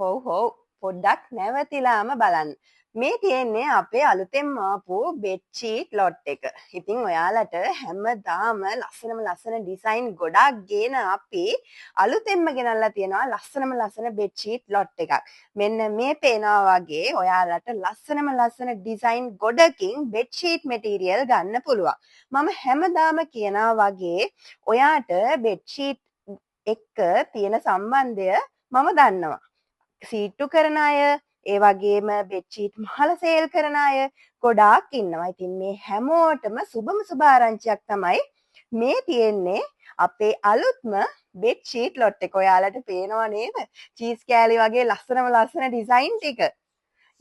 හොව් පොඩ්ඩක් නැවතිලාම බලන්න. මේ තියෙන්නේ අපේ අලුතෙන් ආපු බෙඩ් ෂීට් ලොට් එක. ඉතින් ඔයාලට හැමදාම ලස්සන ඩිසයින් ගොඩක් ගේන අපි අලුතෙන්ම ගෙනල්ලා තියෙනවා ලස්සන බෙඩ් ෂීට් ලොට් එකක්. මෙන්න මේ පේනවා වගේ ඔයාලට ලස්සන ඩිසයින් ගොඩකින් බෙඩ් ෂීට් මැටීරියල් ගන්න පුළුවන්. මම හැමදාම කියනවා වගේ ඔයාට බෙඩ් ෂීට් එක්ක තියෙන සම්බන්ධය මම දන්නවා. සීට්ටු කරන අය, ඒ වගේම බෙඩ්ෂීට් මහල සේල් කරන අය ගොඩාක් ඉන්නවා. ඉතින් මේ හැමෝටම සුබ ආරංචියක් තමයි මේ තියෙන්නේ අපේ අලුත්ම බෙඩ්ෂීට් ලොට් එක. ඔයාලට පේනවා නේද? චීස් කෑලි වගේ ලස්සන ඩිසයින් ටික.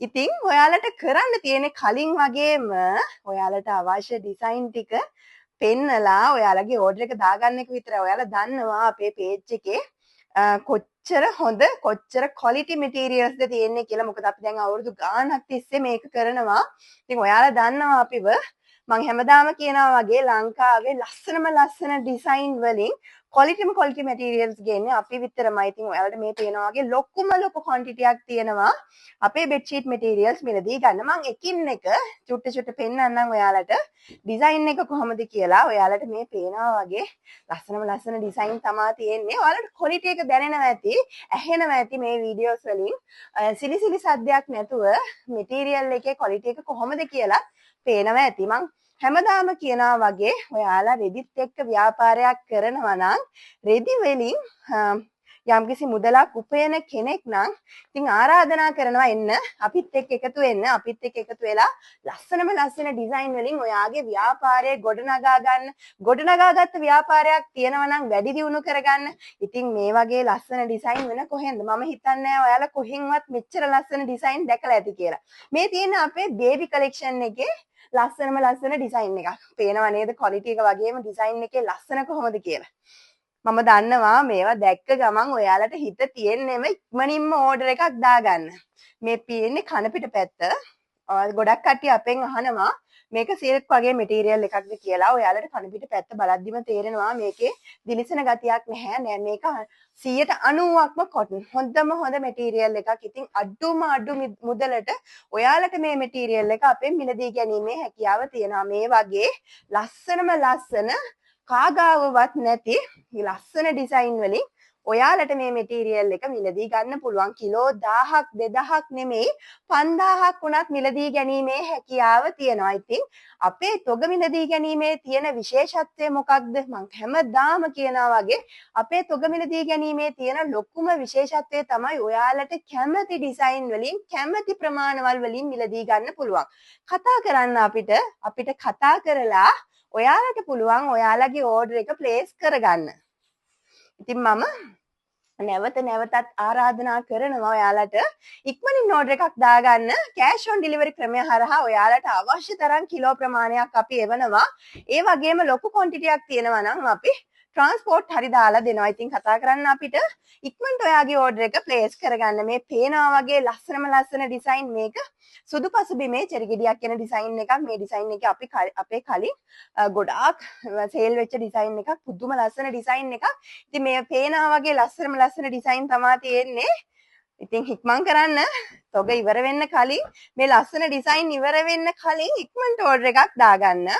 ඉතින් ඔයාලට කරන්න තියෙන්නේ කලින් වගේම ඔයාලට අවශ්‍ය ඩිසයින් ටික පෙන්නලා ඔයාලගේ ඕඩර් එක දාගන්න එක විතරයි. ඔයාලා දන්නවා අපේ පේජ් එකේ කොච්චර හොඳ කොච්චර ක්වොලිටි මැටීරියල්ස්ද තියෙන්නේ කියලා. මොකද අපි දැන් අවුරුදු ගාණක් තිස්සේ මේක කරනවා. ඉතින් ඔයාලා දන්නවා අපිව මම හැමදාම කියනවා වගේ ලංකාවේ ලස්සන ඩිසයින් වලින් ක්වොලිටි මැටීරියල්ස් ගේන්නේ අපි විතරමයි. ඉතින් ඔයාලට මේ පේනවා වගේ ලොකු ක්වොන්ටිටියක් තියෙනවා අපේ බෙඩ්ෂීට් මැටීරියල්ස් මිලදී ගන්න. මම එකින් එක චුට්ට පෙන්නන්නම් ඔයාලට ඩිසයින් එක කොහොමද කියලා. ඔයාලට මේ පේනවා වගේ ලස්සන ඩිසයින් තමා තියෙන්නේ. ඔයාලට ක්වොලිටි එක දැනෙනවා ඇති, ඇහෙනවා ඇති මේ වීඩියෝස් වලින්. සිලි සද්දයක් නැතුව මැටීරියල් එකේ ක්වොලිටි එක කොහොමද කියලා පේනවා ඇති. මං හැමදාම කියනවා වගේ ඔයාලා රෙදිත් එක්ක ව්‍යාපාරයක් කරනවා නම් රෙදි වලින් යම්කිසි මුදලක් උපයන කෙනෙක් නම් ඉතින් ආරාධනා කරනවා එන්න අපිත් එක්ක එකතු වෙන්න. අපිත් එක්ක එකතු වෙලා ලස්සන ඩිසයින් වලින් ඔයාගේ ව්‍යාපාරය ගොඩනගාගත්ත ව්‍යාපාරයක් තියෙනවා නම් වැඩි දියුණු කරගන්න. ඉතින් මේ වගේ ලස්සන ඩිසයින් වෙන කොහෙන්ද? මම හිතන්නේ ඔයාලා කොහෙන්වත් මෙච්චර ලස්සන ඩිසයින් දැකලා ඇති කියලා. මේ තියෙන අපේ බේබි කලෙක්ෂන් එකේ ලස්සන ඩිසයින් එකක්. පේනවා නේද ක්වොලිටි එක වගේම ඩිසයින් එකේ ලස්සන කොහොමද කියලා. මම දන්නවා මේවා දැක්ක ගමන් ඔයාලට හිත තියෙන්නේම ඉක්මනින්ම ඕඩර් එකක් දාගන්න. මේ තියෙන්නේ කන පිට පැත්ත. ගොඩක් කට්ටිය අපෙන් අහනවා මේක සිල්ක් වගේ මැටීරියල් එකක්ද කියලා. ඔයාලට කන පිට පැත්ත බලද්දිම තේරෙනවා මේකේ දිලිසෙන ගතියක් නැහැ. නෑ මේක 90%ක්ම කොටන්. හොඳම හොඳ මැටීරියල් එකක්. ඉතින් අඩු මුදලට ඔයාලට මේ මැටීරියල් එක අපෙන් මිලදී ගැනීමේ හැකියාව තියෙනවා. මේ වගේ ලස්සන කාගාවවත් නැති ලස්සන ඩිසයින් වලින් ඔයාලට මේ මැටීරියල් එක මිලදී ගන්න පුළුවන්. කිලෝ 1000ක් 2000ක් නෙමෙයි 5000ක් වුණත් මිලදී ගැනීමේ හැකියාව තියෙනවා. ඉතින් අපේ තොග මිලදී ගැනීමේ තියෙන විශේෂත්වය මොකක්ද? මම හැමදාම කියනවා වගේ අපේ තොග මිලදී ගැනීමේ තියෙන ලොකුම විශේෂත්වය තමයි ඔයාලට කැමති ඩිසයින් වලින් කැමති ප්‍රමාණවල් වලින් මිලදී ගන්න පුළුවන්. කතා කරන්න අපිට කතා කරලා ඔයාලට පුළුවන් ඔයාලගේ ඕඩර් එක ප්ලේස් කරගන්න. ඉතින් මම නැවතත් ආරාධනා කරනවා ඔයාලට ඉක්මනින් ඕඩර් එකක් දාගන්න. කෑෂ් ඔන් ඩෙලිවරි ක්‍රමය හරහා ඔයාලට අවශ්‍ය තරම් කිලෝ ප්‍රමාණයක් අපි එවනවා. ඒ වගේම ලොකු ක්වොන්ටිටියක් තියෙනවා නම් අපි ට්‍රාන්ස්පෝර්ට් හරි දාලා දෙනවා. ඉතින් කතා කරන්න අපිට ඉක්මනට ඔයාගේ ඕඩර් එක ප්ලේස් කරගන්න. මේ පේනවා වගේ ලස්සන ඩිසයින් මේක සුදු පසුබිමේ චෙරිගෙඩියක් කියන ඩිසයින් එකක්. මේ ඩිසයින් එක අපේ කලින් ගොඩාක් සේල් වෙච්ච ඩිසයින් එකක්. පුදුම ලස්සන ඩිසයින් එකක්. ඉතින් මේ පේනවා වගේ ලස්සන ඩිසයින් තමයි තියෙන්නේ. ඉතින් හික්මන් කරන්න තොග ඉවර වෙන්න කලින් මේ ලස්සන ඩිසයින් ඉවර වෙන්න කලින් ඉක්මනට ඕඩර් එකක් දාගන්න.